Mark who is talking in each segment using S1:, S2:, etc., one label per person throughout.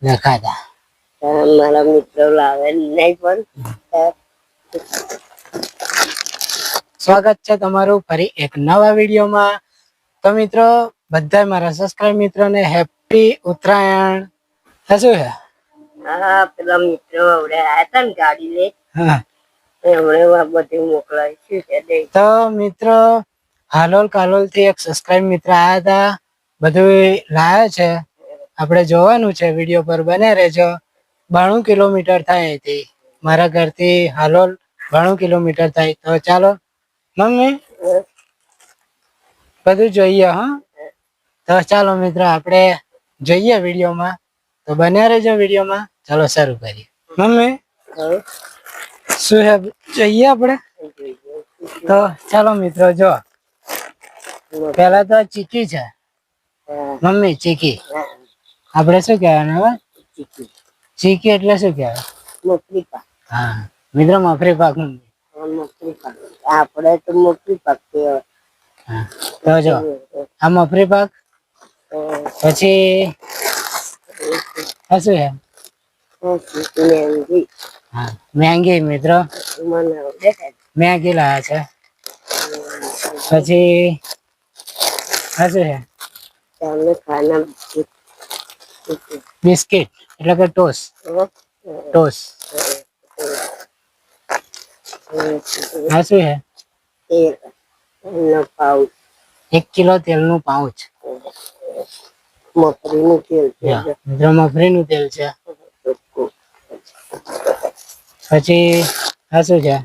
S1: લખાતા
S2: મારા મિત્રો લાવે નહીં પણ
S1: સ્વાગત છે તમારું ફરી એક નવા વિડીયોમાં. તો મિત્રો બધા મારા સબસ્ક્રાઇબ મિત્રોને હેપી ઉત્તરાયણ. શું છે?
S2: હા પેલા મિત્રો આવડે આયા હતા ને ગાડી લે એમણે બધું મોકલાય છે.
S1: તો મિત્રો હાલોલ કાલોલ થી એક સબસ્ક્રાઇબ મિત્ર આયા હતા, બધું લાયા છે. આપણે જોવાનું છે, વિડીયો પર બને રહેજો. 92 કિલોમીટર થાય અહીંથી, મારા ઘરથી હાલોલ 92 કિલોમીટર થાય. તો ચાલો મમ્મી બધું જોઈએ. હા તો ચાલો મિત્રો આપણે જોઈએ વિડીયોમાં, તો બન્યા રહેજો વિડીયોમાં. ચાલો શરૂ કરીએ. મમ્મી શું છે જોઈએ આપણે? તો ચાલો મિત્રો જો પેલા તો ચીકી છે મમ્મી. ચીકી આપણે શું કહેવાનું હવે? ચીકી એટલે શું કહેવાય?
S2: મફરી પાક.
S1: હા મિત્રો મફરી પાક.
S2: મફરી પાક આપણે તો મફરી પાક કહેવાય.
S1: હા તો જો આ મફરી પાક. પછી આ શું છે? હા મેંગી મિત્રો, મેંગી લાયા છે. પછી આ શું છે? બિસ્કિટ એટલે કે ટોસ. ટોસ. આ શું છે? 1 કિલો તેલનું પાઉચ.
S2: મફરીનું તેલ
S1: મિત્રો મફરીનું તેલ છે. પછી આ શું છે?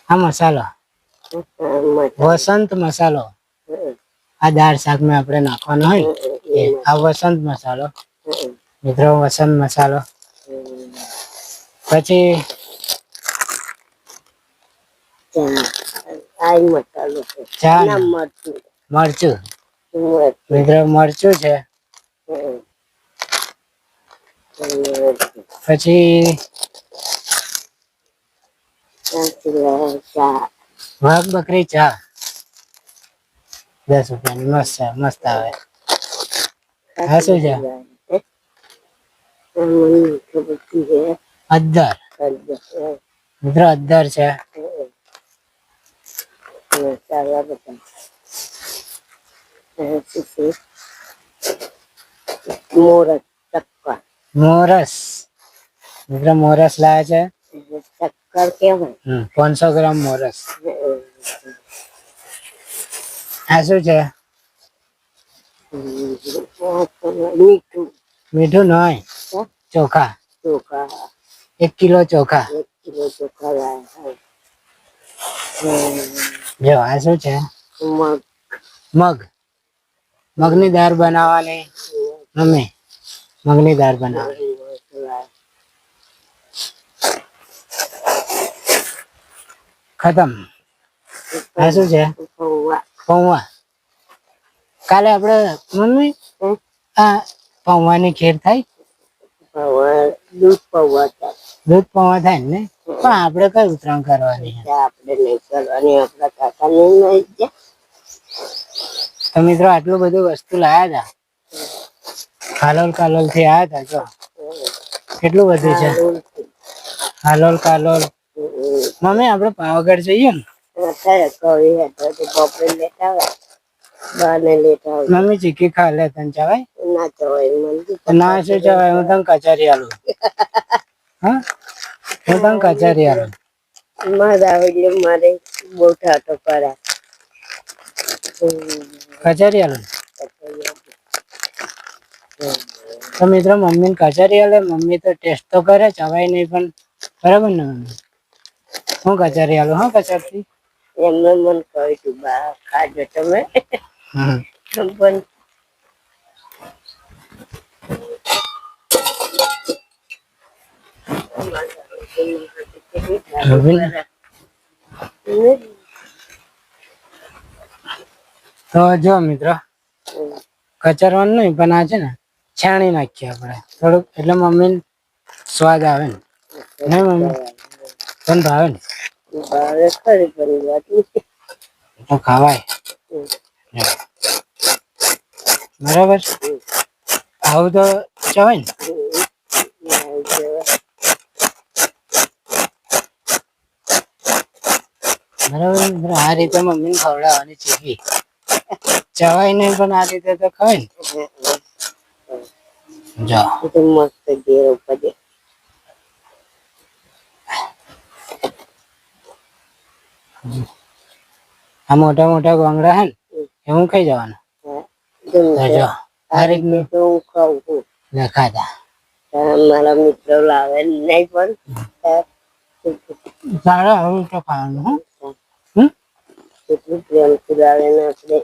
S1: આ મસાલો વસંત મસાલો. આ દાળ શાક માં આપણે નાખવાનો હોય આ વસંત મસાલો મિત્રો, વસંત મસાલો. પછી મરચું મિત્રો, મરચું છે. પછી વાઘ બકરી ચા 10 રૂપિયાની મસ્ત છે, મસ્ત આવે. આ શું છે? અદ્દર મિત્રો, અદ્દર છે. મોરસ મિત્રો, મોરસ લાયા છે.
S2: ચક્કર કેવાય.
S1: 500 ગ્રામ મોરસ. આ શું છે?
S2: મીઠું.
S1: મીઠું નહીં, ચોખા. 1 કિલો ચોખા. જો આ શું છે? મગ. મગની દાળ બનાવવાની મમ્મી, મગની દાળ બનાવવાની. ખતમ. આ શું છે? પૌવા. કાલે આપણે મમ્મી આ પૌવાની ખીર થાય.
S2: દૂધ પૌવા થાય.
S1: દૂધ પૌવા થાય ને, પણ આપણે કઈ ઉતરાણ કરવાની?
S2: આપણે નહીં કરવાની, આપણા કાકા નહીં.
S1: તો મિત્રો આટલું બધું વસ્તુ લાયા હતા, હાલોલ કાલોલ થી આયા હતા. જો કેટલું બધું છે હાલોલ કાલોલ. મમ્મી આપણે પાવાગઢ જઈએ ને? મમ્મી ચીકી ખા લે, તને જવાય? ના શું જવાય? હું તને કચેરી આલું. હા હું તને કચેરી આલું.
S2: મારે બહુ ઠાઠો કર્યા.
S1: કચેરી આલું. તો મિત્રો મમ્મી ને કચેરી આલે. મમ્મી તો ટેસ્ટ તો કરે, ચવાય નહીં પણ બરાબર ને મમ્મી? હું કચેરી આલું. હા કચેરી
S2: એમને મન કહ્યું તું બા ખાજો તમે. પણ
S1: તો જો મિત્રો કચરવાનું નહીં, પણ આ છે ને છાણી નાખીએ આપણે થોડુંક, એટલે મમ્મી સ્વાદ આવે ને. નહીં મમ્મી? તને ભાવે ને?
S2: ખરી
S1: તો ખાવાય. બરાબર, આવું તો ચવાય ને. બરાબર મિત્રો, આ રીતે મમ્મીને ખવડાવવાની શીખી. ચવાય નહીં પણ આ રીતે તો ખવાય ને. જો
S2: તો મસ્ત ઘેર ઉપર
S1: આ મોટા મોટા ગોંગડા હે ને એ હું ખાઈ જવાનું. તો જો આ રીતનું
S2: તો હું ખાઉં છું.
S1: ખાતા
S2: મારા મિત્રો લાવે નહીં પણ
S1: સારા આવું તો ખાવાનું.
S2: એટલું પ્રેમથી લાવે ને આપણે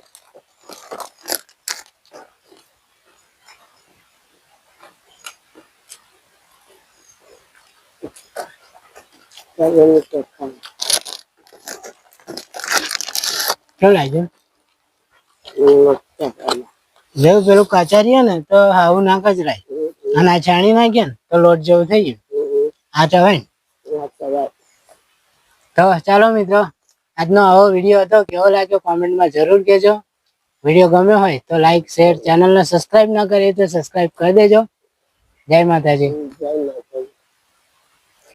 S1: કેવું લાગ્યું? જેવું પેલું કાચારીએ ને તો આવું ના કચરાય, અને આ છાણી નાખીએ ને તો લોટ જેવું થઈ ગયું. આ ચવાય ને. તો ચાલો મિત્રો, આજનો આવો વિડીયો હતો. કેવો લાગ્યો કોમેન્ટમાં જરૂર કહેજો. વિડીયો ગમ્યો હોય તો લાઈક શેર, ચેનલને સબસ્ક્રાઇબ ના કરીએ તો સબસ્ક્રાઇબ કરી દેજો. જય માતાજી.
S2: જય માતા.